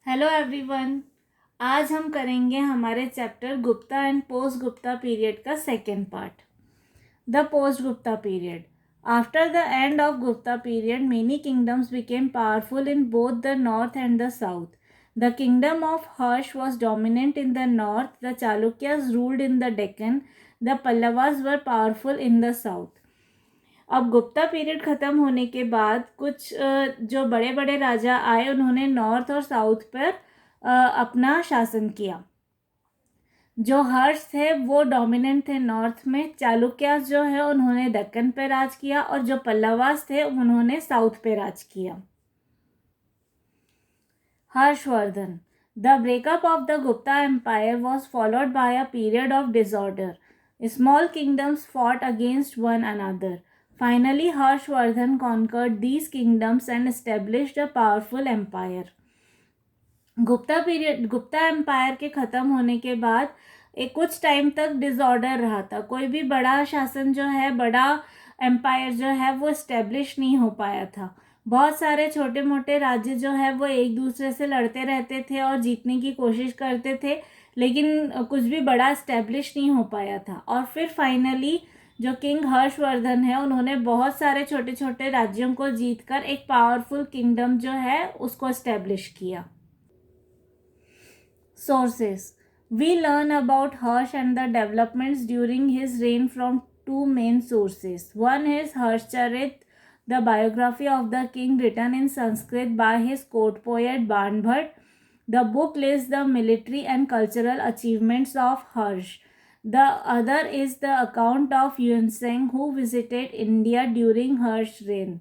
Hello everyone. आज हम करेंगे हमारे chapter Gupta and post Gupta period का second part, the post Gupta period. After the end of Gupta period many kingdoms became powerful in both the north and the south. The kingdom of Harsh was dominant in the north, the Chalukyas ruled in the Deccan, the Pallavas were powerful in the south. अब Gupta period ख़त्म होने के बाद कुछ जो बड़े बड़े राजा आए उन्होंने नॉर्थ और साउथ पर अपना शासन किया. जो हर्ष थे वो डोमिनेंट थे नॉर्थ में, चालुक्यास जो है उन्होंने दक्कन पे राज किया और जो पल्लवास थे उन्होंने साउथ पे राज किया. Harshavardhana. The breakup of the Gupta empire was followed by a period of disorder. Small kingdoms fought against one another. Finally, Harshvardhan conquered these kingdoms and established a powerful empire. Gupta empire के ख़त्म होने के बाद एक कुछ टाइम तक डिसऑर्डर रहा था. कोई भी बड़ा शासन जो है, बड़ा एम्पायर जो है वो इस्टेब्लिश नहीं हो पाया था. बहुत सारे छोटे मोटे राज्य जो है वो एक दूसरे से लड़ते रहते थे और जीतने की कोशिश करते थे, लेकिन कुछ भी बड़ा इस्टेब्लिश नहीं हो पाया था. और फिर फाइनली जो किंग हर्षवर्धन है उन्होंने बहुत सारे छोटे छोटे राज्यों को जीतकर एक पावरफुल किंगडम जो है उसको इस्टेब्लिश किया. Sources. We learn about Harsh and the developments during his reign from two main sources. One is Harshcharit, the biography of the king written in Sanskrit by his court poet Banbhat. The book lists the military and cultural achievements of Harsh. The other is the account of Yunseng, who visited India during Harsh's reign.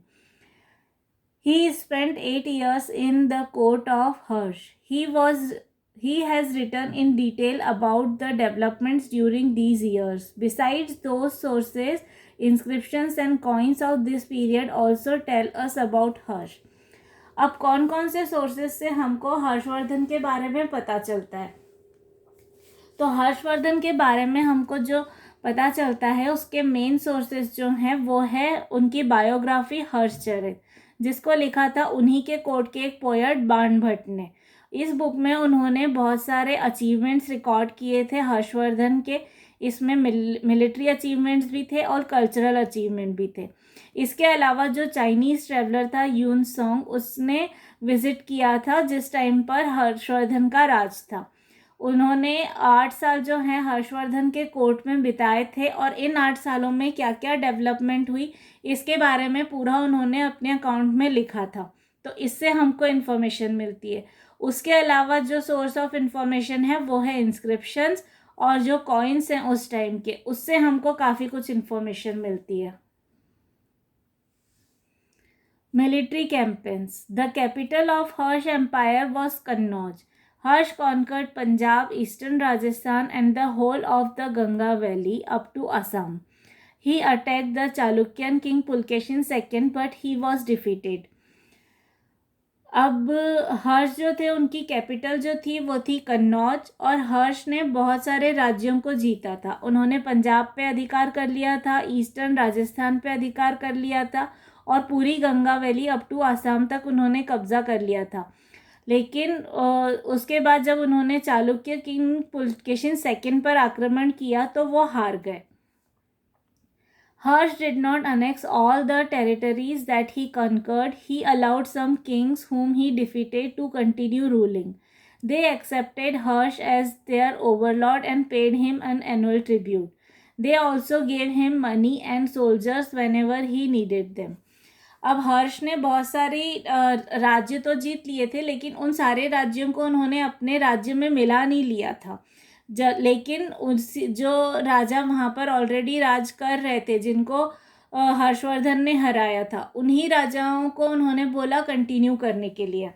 He spent 8 years in the court of Harsh. He has written in detail about the developments during these years. Besides those sources, inscriptions and coins of this period also tell us about Harsh. अब कौन कौन से sources से हमको हर्षवर्धन के बारे में पता चलता है? तो हर्षवर्धन के बारे में हमको जो पता चलता है उसके मेन सोर्सेस जो हैं वो है उनकी बायोग्राफी हर्षचरित, जिसको लिखा था उन्हीं के कोर्ट के एक पोएट बाणभट्ट ने. इस बुक में उन्होंने बहुत सारे अचीवमेंट्स रिकॉर्ड किए थे हर्षवर्धन के. इसमें मिलिट्री अचीवमेंट्स भी थे और कल्चरल अचीवमेंट भी थे. इसके अलावा जो चाइनीज़ ट्रेवलर था यून सोंग, उसने विजिट किया था जिस टाइम पर हर्षवर्धन का राज था. उन्होंने 8 साल जो हैं हर्षवर्धन के कोर्ट में बिताए थे और इन 8 सालों में क्या क्या डेवलपमेंट हुई इसके बारे में पूरा उन्होंने अपने अकाउंट में लिखा था. तो इससे हमको इन्फॉर्मेशन मिलती है. उसके अलावा जो सोर्स ऑफ इन्फॉर्मेशन है वो है इंस्क्रिप्शंस और जो कॉइन्स हैं उस टाइम के, उससे हमको काफ़ी कुछ इन्फॉर्मेशन मिलती है. Military campaigns. The capital of Harsha empire was Kannauj. Harsh conquered Punjab, eastern Rajasthan and the whole of the Ganga Valley up to Assam. He attacked the Chalukyan king Pulkeshin II but he was defeated. अब हर्ष जो थे उनकी capital जो थी वो थी कन्नौज और हर्ष ने बहुत सारे राज्यों को जीता था. उन्होंने पंजाब पे अधिकार कर लिया था, ईस्टर्न राजस्थान पे अधिकार कर लिया था और पूरी Ganga valley up to Assam तक उन्होंने कब्जा कर लिया था. लेकिन उसके बाद जब उन्होंने चालुक्य किंग पुलकेशिन II पर आक्रमण किया तो वो हार गए. Harsh did not annex all the territories that he conquered. He allowed some kings whom he defeated to continue ruling. They accepted Harsh as their overlord and paid him an annual tribute. They also gave him money and soldiers whenever he needed them. अब हर्ष ने बहुत सारी राज्य तो जीत लिए थे, लेकिन उन सारे राज्यों को उन्होंने अपने राज्य में मिला नहीं लिया था. लेकिन जो राजा वहाँ पर ऑलरेडी राज कर रहे थे, जिनको हर्षवर्धन ने हराया था, उन्हीं राजाओं को उन्होंने बोला कंटिन्यू करने के लिए.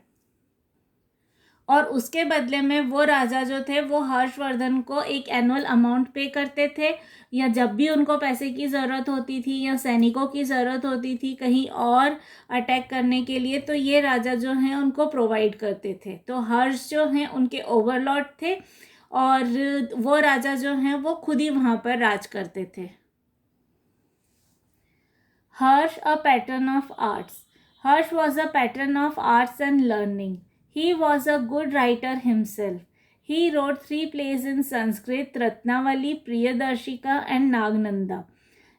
और उसके बदले में वो राजा जो थे वो हर्षवर्धन को एक एनुअल अमाउंट पे करते थे, या जब भी उनको पैसे की ज़रूरत होती थी या सैनिकों की ज़रूरत होती थी कहीं और अटैक करने के लिए, तो ये राजा जो हैं उनको प्रोवाइड करते थे. तो हर्ष जो हैं उनके ओवरलॉर्ड थे और वो राजा जो हैं वो खुद ही वहाँ पर राज करते थे. Harsh a patron of arts. Harsh was a patron of arts and learning. He was a good writer himself. He wrote 3 plays in Sanskrit, Ratnavali, Priyadarshika and Nagnanda.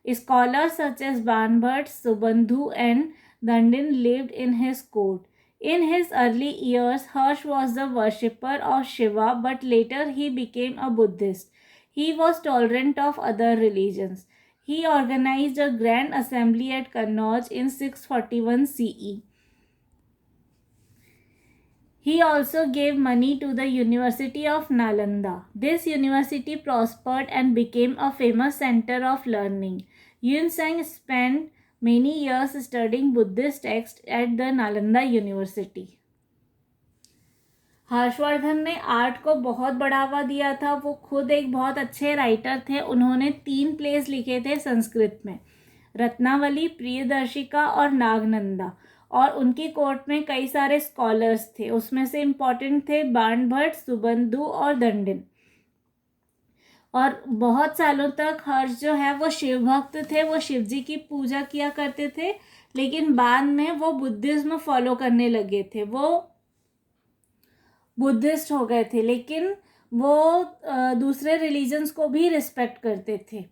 Scholars such as Banbhat, Subandhu and Dandin lived in his court. In his early years, Harsh was the worshipper of Shiva, but later he became a Buddhist. He was tolerant of other religions. He organized a grand assembly at Kannauj in 641 CE. He also gave money to the University of Nalanda. This university prospered and became a famous center of learning. Yunseng spent many years studying Buddhist texts at the Nalanda University. Harshvardhan ने art को बहुत बढ़ावा दिया था. वो खुद एक बहुत अच्छे राइटर थे. उन्होंने 3 प्लेस लिखे थे संस्कृत में, रत्नावली, प्रियदर्शिका और नागनंदा. और उनकी कोर्ट में कई सारे स्कॉलर्स थे. उसमें से इम्पॉर्टेंट थे बाणभट्ट, सुबंधु और दंडिन. और बहुत सालों तक हर्ष जो है वो शिव भक्त थे. वो शिव जी की पूजा किया करते थे, लेकिन बाद में वो बुद्धिज्म फॉलो करने लगे थे. वो बुद्धिस्ट हो गए थे, लेकिन वो दूसरे रिलीजन्स को भी रिस्पेक्ट करते थे.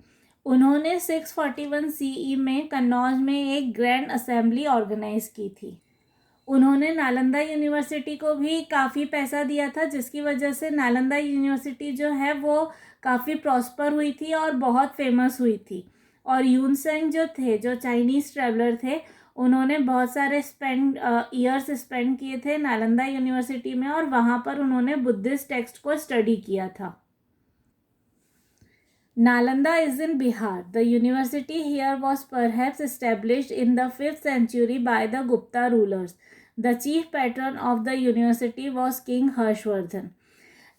उन्होंने 641 CE में कन्नौज में एक ग्रैंड असेंबली ऑर्गेनाइज की थी. उन्होंने नालंदा यूनिवर्सिटी को भी काफ़ी पैसा दिया था, जिसकी वजह से नालंदा यूनिवर्सिटी जो है वो काफ़ी प्रॉस्पर हुई थी और बहुत फेमस हुई थी. और यूनसेंग जो थे, जो चाइनीज़ ट्रैवलर थे, उन्होंने बहुत सारे ईयर्स स्पेंड किए थे नालंदा यूनिवर्सिटी में, और वहाँ पर उन्होंने बुद्धिस्ट टेक्स्ट को स्टडी किया था. Nalanda is in Bihar. The university here was perhaps established in the 5th century by the Gupta rulers. The chief patron of the university was King Harshvardhan.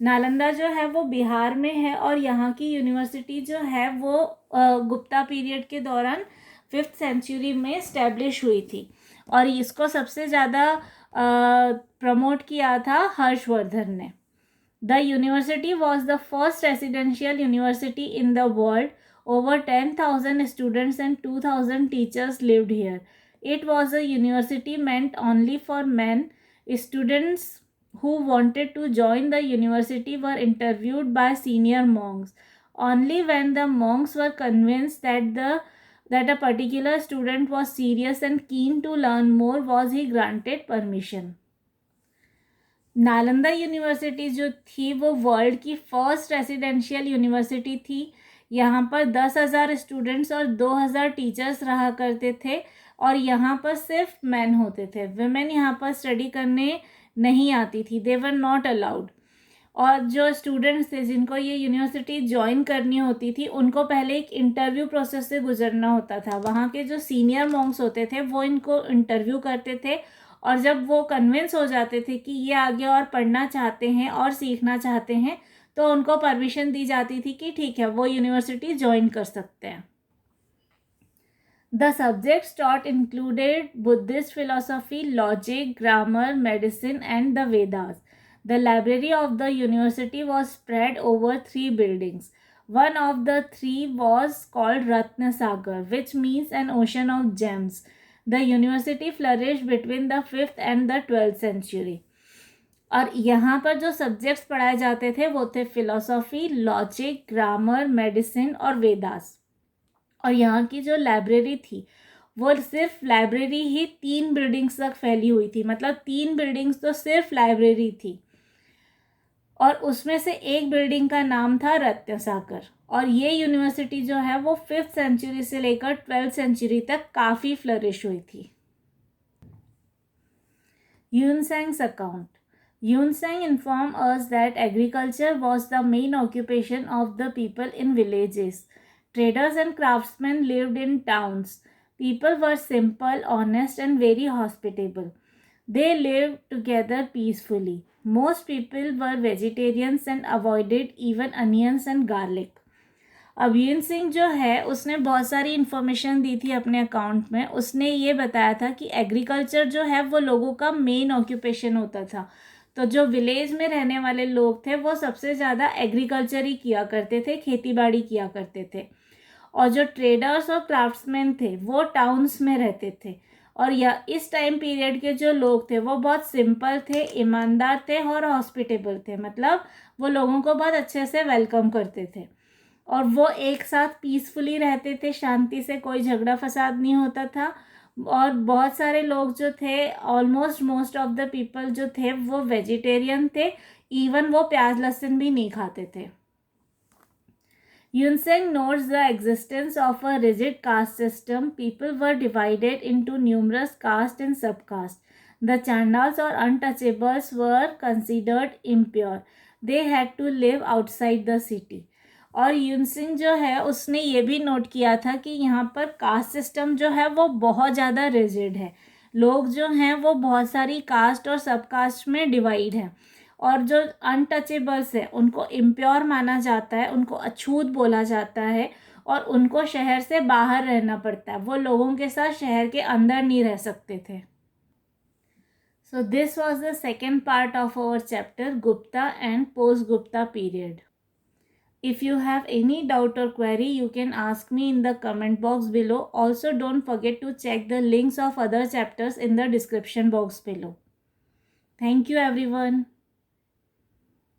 Nalanda जो है वो बिहार में है, और यहाँ की यूनिवर्सिटी जो है वो गुप्ता पीरियड के दौरान 5th सेंचुरी में इस्टेब्लिश हुई थी. और इसको सबसे ज़्यादा प्रमोट किया था हर्षवर्धन ने. The university was the first residential university in the world. Over 10,000 students and 2,000 teachers lived here. It was a university meant only for men. Students who wanted to join the university were interviewed by senior monks. Only when the monks were convinced that a particular student was serious and keen to learn more was he granted permission. Nalanda university जो थी वो world की first residential university थी. यहाँ पर 10,000 students और 2,000 teachers रहा करते थे, और यहाँ पर सिर्फ मैन होते थे. विमेन यहाँ पर स्टडी करने नहीं आती थी. दे वर नॉट अलाउड. और जो स्टूडेंट्स थे जिनको ये यूनिवर्सिटी ज्वाइन करनी होती थी, उनको पहले एक इंटरव्यू प्रोसेस से गुजरना होता था. वहाँ के जो सीनियर मॉन्क्स होते थे वो इनको इंटरव्यू करते थे, और जब वो कन्विंस हो जाते थे कि ये आगे और पढ़ना चाहते हैं और सीखना चाहते हैं, तो उनको परमिशन दी जाती थी कि ठीक है, वो यूनिवर्सिटी ज्वाइन कर सकते हैं. The subjects taught included Buddhist philosophy, logic, grammar, medicine and the Vedas. The library of the university was spread over 3 buildings. One of the 3 was called Ratna Sagar, which means an ocean of gems. The university flourished between the 5th and the 12th century. और यहाँ पर जो subjects पढ़ाए जाते थे वो थे philosophy, logic, grammar, medicine और वेदास. और यहाँ की जो लाइब्रेरी थी वो सिर्फ लाइब्रेरी ही 3 बिल्डिंग्स तक फैली हुई थी. मतलब 3 बिल्डिंग्स तो सिर्फ लाइब्रेरी थी, और उसमें से एक बिल्डिंग का नाम था रत्न सागर. और ये यूनिवर्सिटी जो है वो 5th सेंचुरी से लेकर 12th सेंचुरी तक काफ़ी फ्लरिश हुई थी. Xuanzang's account. Xuanzang inform us that agriculture was the main occupation of the people in villages. Traders and craftsmen lived in towns. People were simple, honest, and very hospitable. They lived together peacefully. Most people were vegetarians and avoided even onions and garlic. अब यून सिंह जो है उसने बहुत सारी information दी थी अपने account में. उसने ये बताया था कि एग्रीकल्चर जो है वो लोगों का मेन ऑक्यूपेशन होता था. तो जो विलेज में रहने वाले लोग थे वो सबसे ज़्यादा एग्रीकल्चर ही किया करते थे, खेती बाड़ी किया करते थे. और जो ट्रेडर्स और क्राफ्ट्समैन थे वो टाउन्स में रहते थे. और यह इस टाइम पीरियड के जो लोग थे वो बहुत सिंपल थे, ईमानदार थे और हॉस्पिटेबल थे, मतलब वो लोगों को बहुत अच्छे से वेलकम करते थे और वो एक साथ पीसफुली रहते थे, शांति से, कोई झगड़ा फसाद नहीं होता था। और बहुत सारे लोग जो थे, almost most of the people जो थे वो वेजिटेरियन थे, इवन वो प्याज लहसुन भी नहीं खाते थे। Yunzeng notes the existence of a rigid caste system. People were divided into numerous castes and subcastes. The Chandals or untouchables were considered impure. They had to live outside the city. और यूनसिंग जो है उसने ये भी note किया था कि यहाँ पर कास्ट सिस्टम जो है वो बहुत ज़्यादा रिजिड है। लोग जो हैं वो बहुत सारी कास्ट और सब कास्ट में डिवाइड हैं और जो अनटचेबल्स है उनको इम्प्योर माना जाता है, उनको अछूत बोला जाता है और उनको शहर से बाहर रहना पड़ता है, वो लोगों के साथ शहर के अंदर नहीं रह सकते थे। So this was the second part of our chapter Gupta and post Gupta period. If you have any doubt or query, you can ask me in the comment box below. Also, don't forget to check the links of other chapters in the description box below. Thank you everyone.